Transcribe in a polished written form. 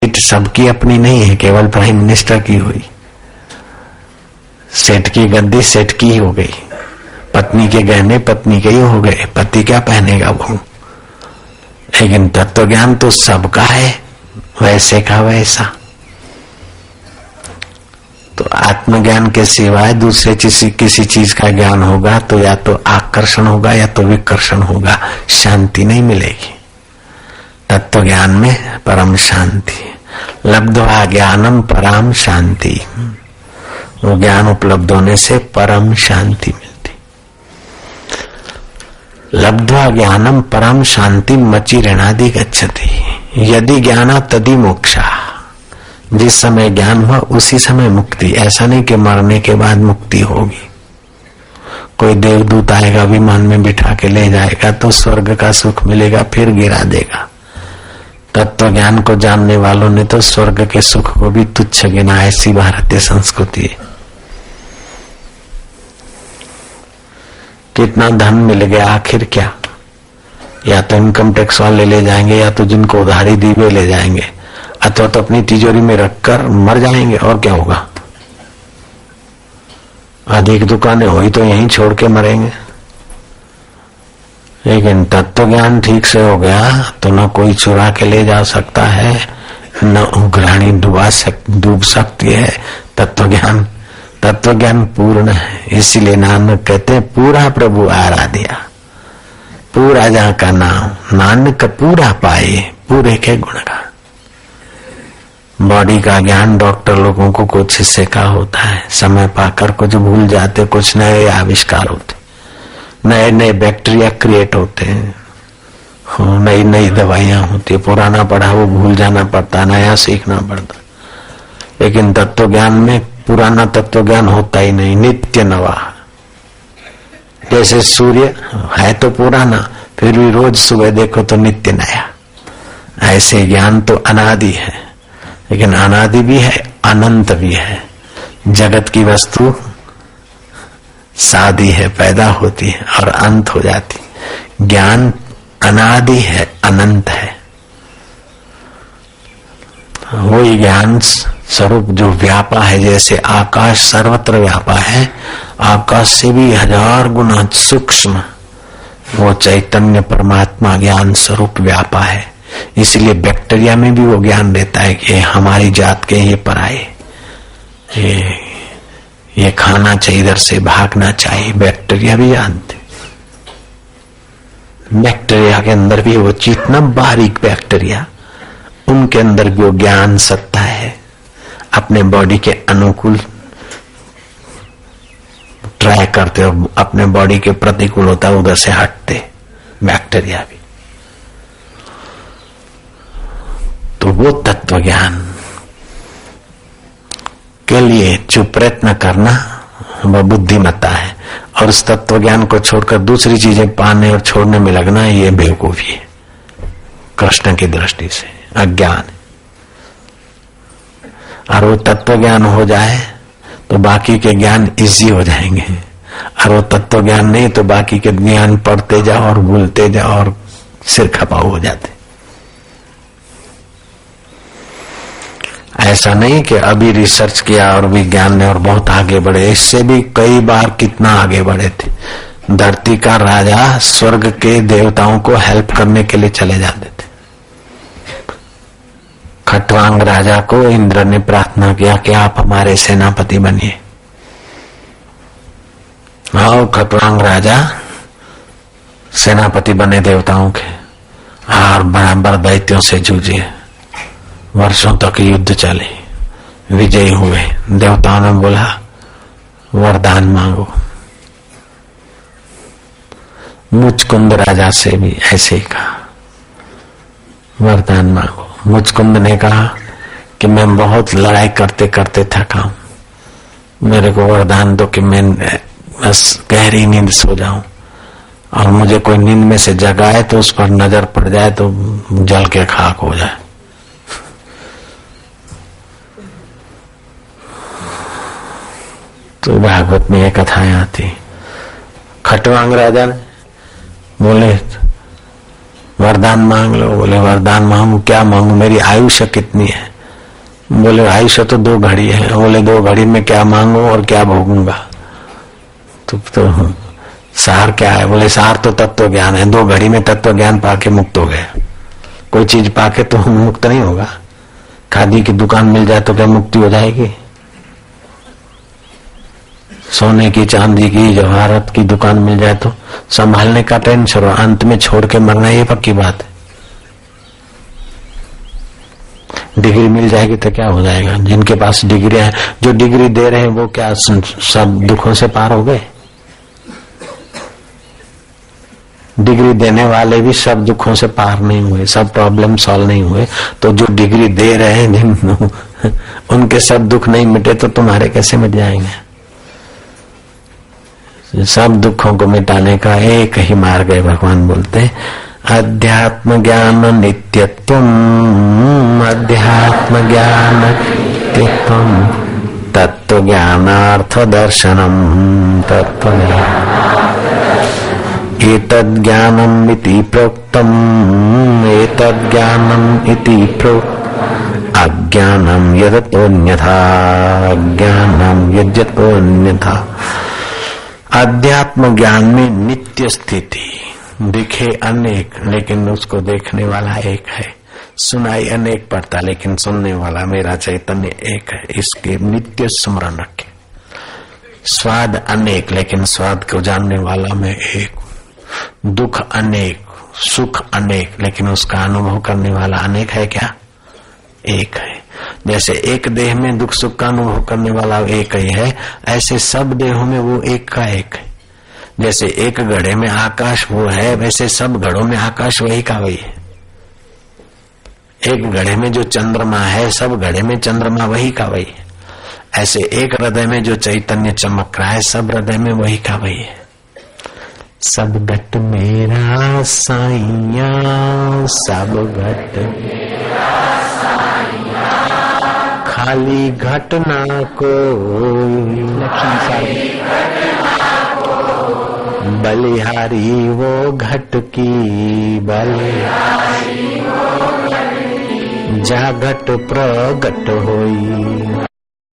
Ticket सबकी अपनी नहीं है, केवल प्राइम मिनिस्टर की हुई। सेठ की गद्दी सेठ की ही हो गई, पत्नी के गहने पत्नी के ही हो गए, पति क्या पहनेगा वो। लेकिन तत्व ज्ञान तो सबका है, वैसे का वैसा। तो आत्मज्ञान के सिवाय दूसरे किसी चीज का ज्ञान होगा तो या तो आकर्षण होगा या तो विकर्षण होगा, शांति नहीं मिलेगी। तत्व ज्ञान में परम शांति, लब्ध्वा ज्ञानम परम शांति, वो ज्ञान उपलब्ध होने से परम शांति मिलती। लब्ध्वा ज्ञानम परम शांति मची ऋणादि गच्छति, यदि ज्ञाना तदि मोक्षा। जिस समय ज्ञान हुआ उसी समय मुक्ति। ऐसा नहीं कि मरने के बाद मुक्ति होगी। कोई देवदूत आएगा विमान में बिठा के ले जाएगा तो स्वर्ग का सुख मिलेगा, फिर गिरा देगा। तत्व ज्ञान को जानने वालों ने तो स्वर्ग के सुख को भी तुच्छ गिना। ऐसी भारतीय संस्कृति है। कितना धन मिल गया, आखिर क्या? या तो इनकम टैक्स वाले ले जाएंगे, या तो जिनको उधारी दी वे ले जाएंगे, अथवा तो अपनी तिजोरी में रखकर मर जाएंगे। और क्या होगा? अधिक दुकानें हुई तो यहीं छोड़ के मरेंगे। लेकिन तत्व ज्ञान ठीक से हो गया तो न कोई चुरा के ले जा सकता है, न उग्राणी डूब सकती है। तत्व ज्ञान पूर्ण है। इसीलिए नानक कहते हैं पूरा प्रभु आराध्या, पूरा जहाँ का नाम नानक पूरा पाए, पूरे के गुणगान। बॉडी का ज्ञान डॉक्टर लोगों को कुछ हिस्से का होता है, समय पाकर कुछ भूल जाते, कुछ नए आविष्कार होते, नए नए बैक्टीरिया क्रिएट होते हैं, नई नई दवाइयां होती है। पुराना पढ़ा वो भूल जाना पड़ता, नया सीखना पड़ता। लेकिन तत्व ज्ञान में पुराना तत्व ज्ञान होता ही नहीं, नित्य नवा। जैसे सूर्य है तो पुराना, फिर भी रोज सुबह देखो तो नित्य नया। ऐसे ज्ञान तो अनादि है, लेकिन अनादि भी है, अनंत भी है। जगत की वस्तु सादी है, पैदा होती है और अंत हो जाती। ज्ञान अनादि है, अनंत है। वही ज्ञान स्वरूप जो व्यापा है, जैसे आकाश सर्वत्र व्यापा है, आकाश से भी 1000 गुना सूक्ष्म वो चैतन्य परमात्मा ज्ञान स्वरूप व्यापा है। इसलिए बैक्टीरिया में भी वो ज्ञान रहता है कि हमारी जात के ये पराये, ये खाना चाहिए, इधर से भागना चाहिए। बैक्टीरिया भी जानते। बैक्टीरिया के अंदर भी वो जितना बारीक बैक्टीरिया, उनके अंदर भी वो ज्ञान सत्ता है। अपने बॉडी के अनुकूल ट्राई करते हो, अपने बॉडी के प्रतिकूल होता है उधर से हटते बैक्टीरिया भी। तो वो तत्व ज्ञान के लिए जो प्रयत्न करना वह बुद्धिमत्ता है, और उस तत्व ज्ञान को छोड़कर दूसरी चीजें पाने और छोड़ने में लगना ये बेवकूफी है। कृष्ण की दृष्टि से अज्ञान है। और वो तत्व ज्ञान हो जाए तो बाकी के ज्ञान इजी हो जाएंगे, और वो तत्व ज्ञान नहीं तो बाकी के ज्ञान पढ़ते जाओ और भूलते जाओ और सिर खपाऊ हो जाते। ऐसा नहीं कि अभी रिसर्च किया और विज्ञान ने और बहुत आगे बढ़े, इससे भी कई बार कितना आगे बढ़े थे। धरती का राजा स्वर्ग के देवताओं को हेल्प करने के लिए चले जाते थे। खट्वांग राजा को इंद्र ने प्रार्थना किया कि आप हमारे सेनापति बनिए। आओ खट्वांग राजा सेनापति बने देवताओं के, और बराबर दैत्यों से जूझे। वर्षों तक युद्ध चले, विजयी हुए। देवताओं ने बोला वरदान मांगो। मुचकुंद राजा से भी ऐसे ही कहा वरदान मांगो। मुचकुंद ने कहा कि मैं बहुत लड़ाई करते करते थका हूं, मेरे को वरदान दो कि मैं बस गहरी नींद सो जाऊं, और मुझे कोई नींद में से जगाए तो उस पर नजर पड़ जाए तो जल के खाक हो जाए। तो भागवत में ये कथाएं आती। खट्वांग राजा ने बोले वरदान मांग लो। बोले वरदान मांगू, क्या मांगू, मेरी आयुष्य कितनी है? बोले भाई सो तो 2 घड़ी है। बोले 2 घड़ी में क्या मांगू और क्या भोगूंगा? तो सार क्या है? बोले सार तो तत्व ज्ञान है। 2 घड़ी में तत्व ज्ञान पाके मुक्त हो गया। कोई चीज पाके तो मुक्त नहीं होगा। खादी की दुकान मिल जाए तो क्या मुक्ति हो जाएगी? सोने की, चांदी की, जवाहरात की दुकान मिल जाए तो संभालने का टेंशन हो, अंत में छोड़ के मरना, ये पक्की बात है। डिग्री मिल जाएगी तो क्या हो जाएगा? जिनके पास डिग्री है, जो डिग्री दे रहे हैं वो क्या सब दुखों से पार हो गए? डिग्री देने वाले भी सब दुखों से पार नहीं हुए, सब प्रॉब्लम सॉल्व नहीं हुए। तो जो डिग्री दे रहे हैं उनके सब दुख नहीं मिटे तो तुम्हारे कैसे मिट जाएंगे? सब दुखों को मिटाने का एक ही मार्ग है। भगवान बोलते हैं अध्यात्म ज्ञान नित्यत्वम, अध्यात्म ज्ञान नित्यत्वम, तत्व ज्ञानार्थ दर्शनम, तत्व एतद् ज्ञानम् इति प्रोक्तम्, एतद् ज्ञानम् इति प्रोक्तम्, अज्ञानम् यदतोऽन्यथा, अज्ञानम् यद्यतोऽन्यथा। अध्यात्म ज्ञान में नित्य स्थिति, दिखे अनेक लेकिन उसको देखने वाला एक है, सुनाई अनेक पड़ता लेकिन सुनने वाला मेरा चैतन्य एक है। इसके नित्य स्मरण रखे। स्वाद अनेक लेकिन स्वाद को जानने वाला मैं एक। दुख अनेक, सुख अनेक लेकिन उसका अनुभव करने वाला अनेक है क्या? एक है। जैसे एक देह में दुख सुख का अनुभव करने वाला एक ही है, ऐसे सब देहों में वो एक का एक है। जैसे एक घड़े में आकाश वो है, वैसे सब घड़ों में आकाश वही का वही है। एक घड़े में जो चंद्रमा है, सब घड़े में चंद्रमा वही का वही है। ऐसे एक हृदय में जो चैतन्य चमक रहा है, सब हृदय में वही का वही है। सब घट मेरा साईया, सब घट खाली घट ना कोई, बलिहारी वो घट की, बलिहारी वो घट की, जा घट प्रगट होई।